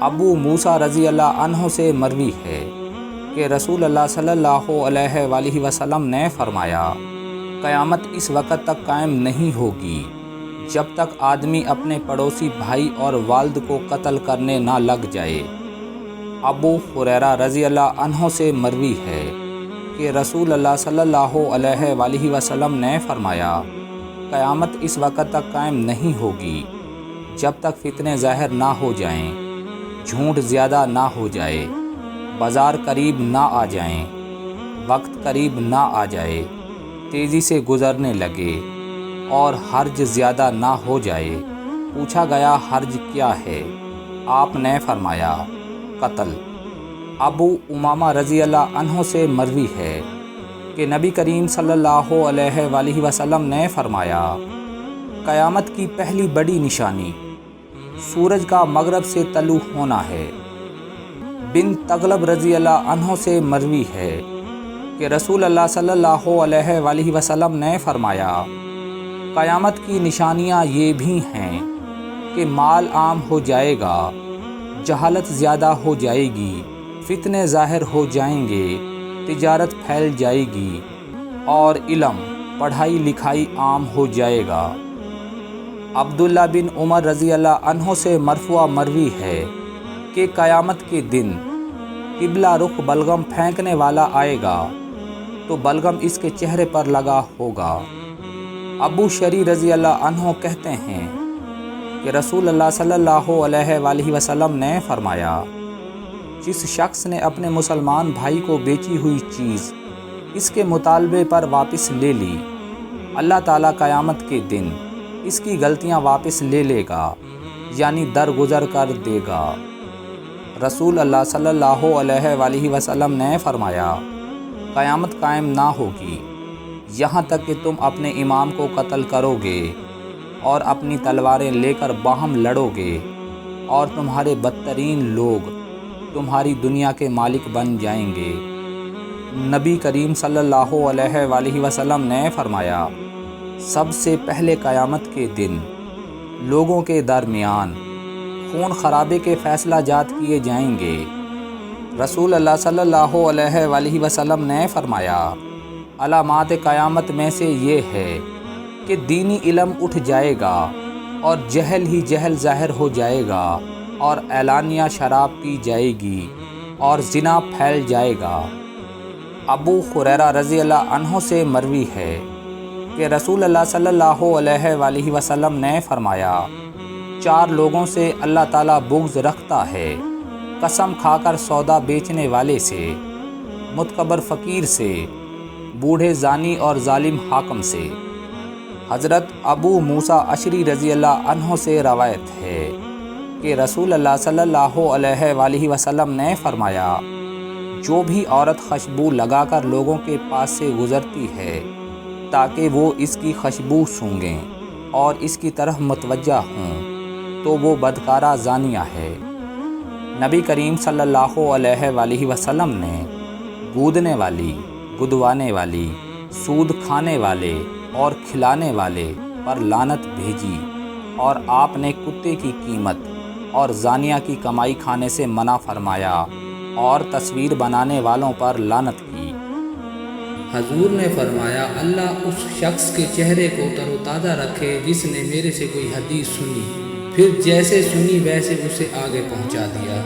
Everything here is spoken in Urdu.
ابو موسیٰ رضی اللہ عنہ سے مروی ہے کہ رسول اللہ صلی اللہ علیہ وآلہ وسلم نے فرمایا، قیامت اس وقت تک قائم نہیں ہوگی جب تک آدمی اپنے پڑوسی بھائی اور والد کو قتل کرنے نہ لگ جائے۔ ابو ہریرہ رضی اللہ عنہ سے مروی ہے کہ رسول اللہ صلی اللہ علیہ وآلہ وسلم نے فرمایا، قیامت اس وقت تک قائم نہیں ہوگی جب تک فتنے ظاہر نہ ہو جائیں، جھوٹ زیادہ نہ ہو جائے، بازار قریب نہ آ جائیں، وقت قریب نہ آ جائے، تیزی سے گزرنے لگے اور حرج زیادہ نہ ہو جائے۔ پوچھا گیا، حرج کیا ہے؟ آپ نے فرمایا، قتل۔ ابو امامہ رضی اللہ عنہ سے مروی ہے کہ نبی کریم صلی اللہ علیہ وآلہ وسلم نے فرمایا، قیامت کی پہلی بڑی نشانی سورج کا مغرب سے طلوع ہونا ہے۔ بن تغلب رضی اللہ عنہ سے مروی ہے کہ رسول اللہ صلی اللہ علیہ وآلہ وسلم نے فرمایا، قیامت کی نشانیاں یہ بھی ہیں کہ مال عام ہو جائے گا، جہالت زیادہ ہو جائے گی، فتنے ظاہر ہو جائیں گے، تجارت پھیل جائے گی اور علم پڑھائی لکھائی عام ہو جائے گا۔ عبداللہ بن عمر رضی اللہ عنہ سے مرفوع مروی ہے کہ قیامت کے دن قبلہ رخ بلغم پھینکنے والا آئے گا تو بلغم اس کے چہرے پر لگا ہوگا۔ ابو شریح رضی اللہ عنہ کہتے ہیں کہ رسول اللہ صلی اللہ علیہ وآلہ وسلم نے فرمایا، جس شخص نے اپنے مسلمان بھائی کو بیچی ہوئی چیز اس کے مطالبے پر واپس لے لی، اللہ تعالیٰ قیامت کے دن اس کی غلطیاں واپس لے لے گا، یعنی درگزر کر دے گا۔ رسول اللہ صلی اللہ علیہ وآلہ وسلم نے فرمایا، قیامت قائم نہ ہوگی یہاں تک کہ تم اپنے امام کو قتل کرو گے اور اپنی تلواریں لے کر باہم لڑو گے، اور تمہارے بدترین لوگ تمہاری دنیا کے مالک بن جائیں گے۔ نبی کریم صلی اللہ علیہ وآلہ وسلم نے فرمایا، سب سے پہلے قیامت کے دن لوگوں کے درمیان خون خرابے کے فیصلہ جات کیے جائیں گے۔ رسول اللہ صلی اللہ علیہ وآلہ وسلم نے فرمایا، علامات قیامت میں سے یہ ہے کہ دینی علم اٹھ جائے گا اور جہل ہی جہل ظاہر ہو جائے گا، اور اعلانیہ شراب پی جائے گی اور زنا پھیل جائے گا۔ ابو ہریرہ رضی اللہ عنہ سے مروی ہے کہ رسول اللہ صلی اللہ علیہ وآلہ وسلم نے فرمایا، 4 لوگوں سے اللہ تعالیٰ بغض رکھتا ہے، قسم کھا کر سودا بیچنے والے سے، متکبر فقیر سے، بوڑھے زانی اور ظالم حاکم سے۔ حضرت ابو موسیٰ اشعری رضی اللہ عنہ سے روایت ہے کہ رسول اللہ صلی اللہ علیہ وآلہ وسلم نے فرمایا، جو بھی عورت خوشبو لگا کر لوگوں کے پاس سے گزرتی ہے تاکہ وہ اس کی خوشبو سونگیں اور اس کی طرف متوجہ ہوں تو وہ بدکارہ زانیہ ہے۔ نبی کریم صلی اللہ علیہ وآلہ وسلم نے گودنے والی، گدوانے والی، سود کھانے والے اور کھلانے والے پر لعنت بھیجی، اور آپ نے کتے کی قیمت اور زانیہ کی کمائی کھانے سے منع فرمایا اور تصویر بنانے والوں پر لعنت کی۔ حضور نے فرمایا، اللہ اس شخص کے چہرے کو تر و تازہ رکھے جس نے میرے سے کوئی حدیث سنی، پھر جیسے سنی ویسے اسے آگے پہنچا دیا۔